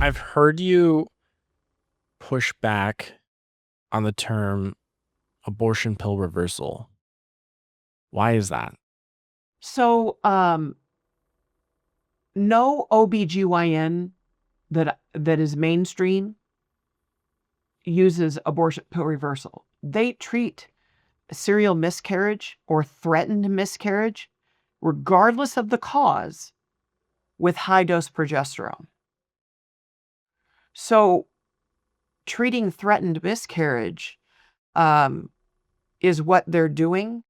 I've heard you push back on the term abortion pill reversal. Why is that? So, no OB-GYN that is mainstream uses abortion pill reversal. They treat serial miscarriage or threatened miscarriage, regardless of the cause, with high dose progesterone. So, treating threatened miscarriage is what they're doing.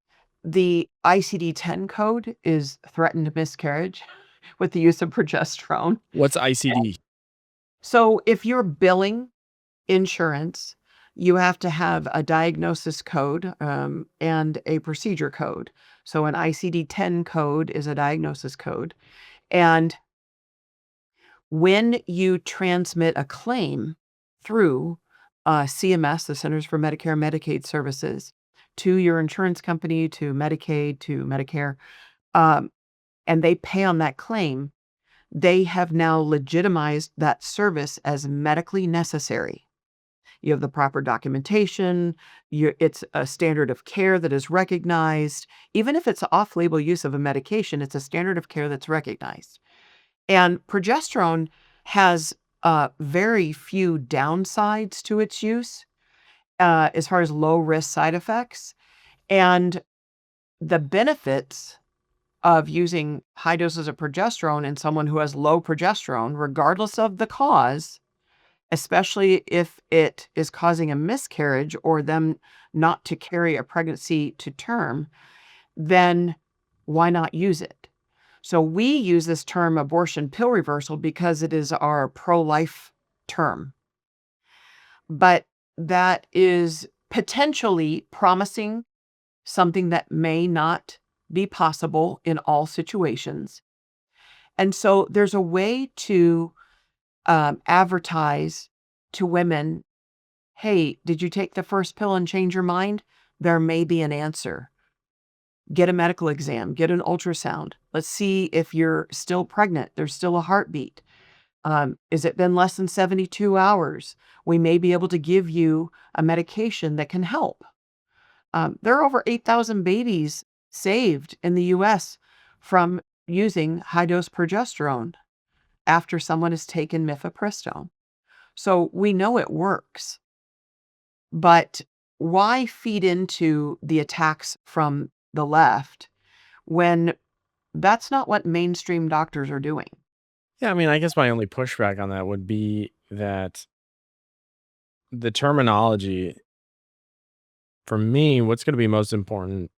The ICD-10 code is threatened miscarriage with the use of progesterone. What's ICD? So if you're billing insurance, you have to have a diagnosis code and a procedure code. So an ICD-10 code is a diagnosis code. And when you transmit a claim through CMS, the Centers for Medicare and Medicaid Services, to your insurance company, to Medicaid, to Medicare, and they pay on that claim, they have now legitimized that service as medically necessary. You have the proper documentation. It's a standard of care that is recognized. Even if it's off-label use of a medication, it's a standard of care that's recognized. And progesterone has very few downsides to its use as far as low-risk side effects. And the benefits of using high doses of progesterone in someone who has low progesterone, regardless of the cause, especially if it is causing a miscarriage or them not to carry a pregnancy to term, then why not use it? So we use this term abortion pill reversal because it is our pro-life term. But that is potentially promising something that may not be possible in all situations. And so there's a way to advertise to women, hey, did you take the first pill and change your mind? There may be an answer. Get a medical exam, get an ultrasound. Let's see if you're still pregnant. There's still a heartbeat. Is it been less than 72 hours? We may be able to give you a medication that can help. There are over 8,000 babies saved in the US from using high dose progesterone after someone has taken mifepristone. So we know it works. But why feed into the attacks from the left when that's not what mainstream doctors are doing? Yeah, I mean, I guess my only pushback on that would be that the terminology, for me, what's going to be most important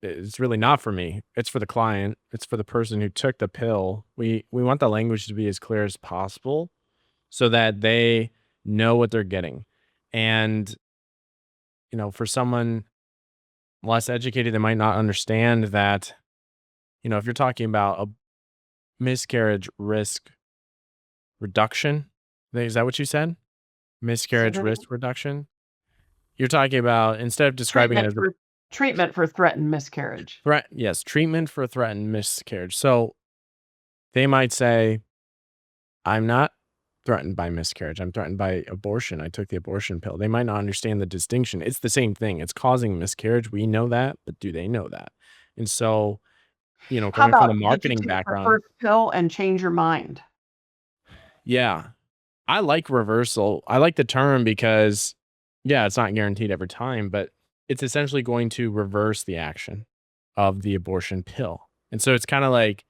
is really not for me. It's for the client. It's for the person who took the pill. We want the language to be as clear as possible so that they know what they're getting. And, for someone less educated, they might not understand that, if you're talking about a miscarriage risk reduction, is that what you said? Say Miscarriage that again? risk reduction? You're talking about, instead of describing it Treatment as a for treatment for threatened miscarriage. threat, yes, treatment for threatened miscarriage. So they might say, I'm not threatened by miscarriage. I'm threatened by abortion. I took the abortion pill. They might not understand the distinction. It's the same thing. It's causing miscarriage. We know that, but do they know that? And so, How coming from the about did you marketing take the background, first pill and change your mind? yeah, I like reversal. I like the term because, yeah, it's not guaranteed every time, but it's essentially going to reverse the action of the abortion pill. And so it's kind of like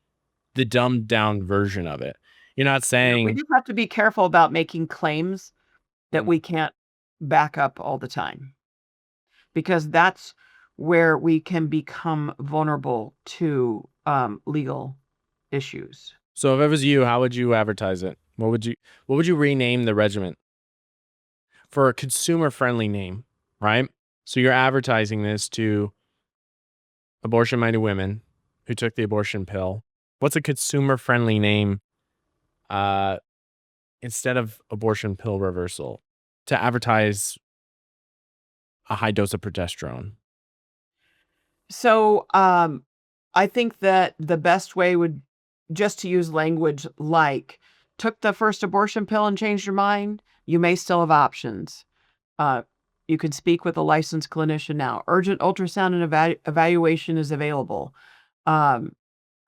the dumbed down version of it. You're not Yeah, we saying, just have to be careful about making claims that mm, we can't back up all the time, because that's where we can become vulnerable to legal issues. so if it was you, how would you advertise it? What would you rename the regimen for a consumer friendly name, right? So you're advertising this to abortion minded women who took the abortion pill. What's a consumer friendly name uh, instead of abortion pill reversal to advertise a high dose of progesterone? So I think that the best way would just to use language like took the first abortion pill and changed your mind, you may still have options. You can speak with a licensed clinician now. Urgent ultrasound and evaluation is available. Um,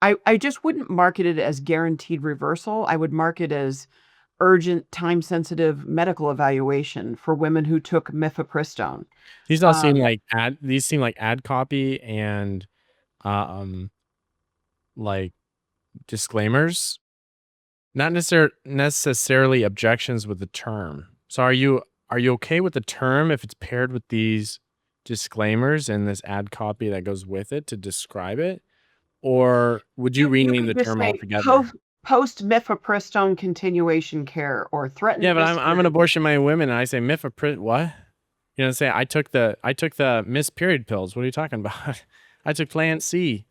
I just wouldn't market it as guaranteed reversal. I would market as urgent, time-sensitive medical evaluation for women who took mifepristone. These all seem Um, like ad copy and, um, like, disclaimers, not necessarily objections with the term. So are you okay with the term if it's paired with these disclaimers and this ad copy that goes with it to describe it? Or would you you rename could the just term say altogether? post-mifepristone continuation care or Yeah, threatened but I'm an miscarriage. abortion minded woman and I say mifepri what? You know, say I took the missed period pills. What are you talking about? I took Plan C.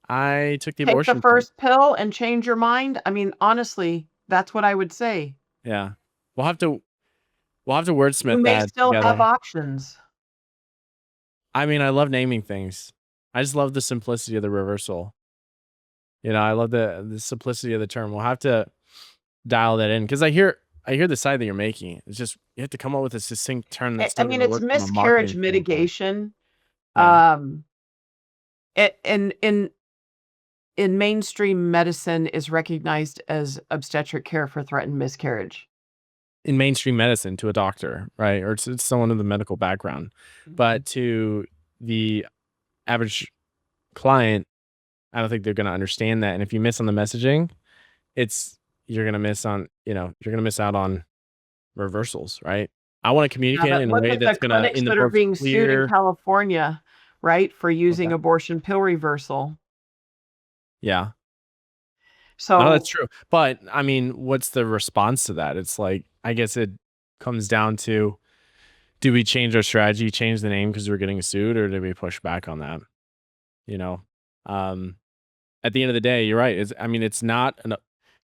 I took the Take the abortion pill. first pill and change your mind? I mean, honestly, that's what I would say. Yeah. We'll have to we'll have to You wordsmith may that still have together. options. I mean, I love naming things. I just love the simplicity of the reversal. You know, I love the simplicity of the term. We'll have to dial that in because I hear the side that you're making. It's just you have to come up with a succinct term that's I still mean, gonna it's work from a miscarriage marketing standpoint. mitigation. Yeah. Um, it in mainstream medicine is recognized as obstetric care for threatened miscarriage. In mainstream medicine to a doctor, right? Or to someone with a medical background. Mhm. But to the average client, I don't think they're gonna understand that. And if you miss on the messaging, it's you're gonna miss out on reversals, right? I wanna Yeah, communicate but in a look way at the that's gonna clinics in the that are most being sued in clear. California, right, for What's using that? abortion pill reversal. Yeah. No, that's So, true. But, I mean, what's the response to that? It's like, I guess it comes down to, do we change our strategy, change the name because 'cause we're getting sued, or do we push back on that, you know? Um, at the end of the day, you're right. I mean, it's not an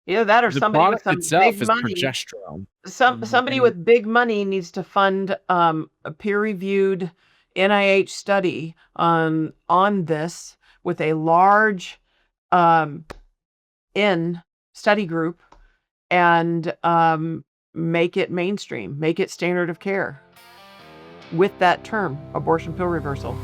either that or the somebody with product some big itself is money. progesterone, Somebody and with big money needs to fund, a peer-reviewed NIH study on this with a large, um, N study group and, make it mainstream, make it standard of care with that term, abortion pill reversal.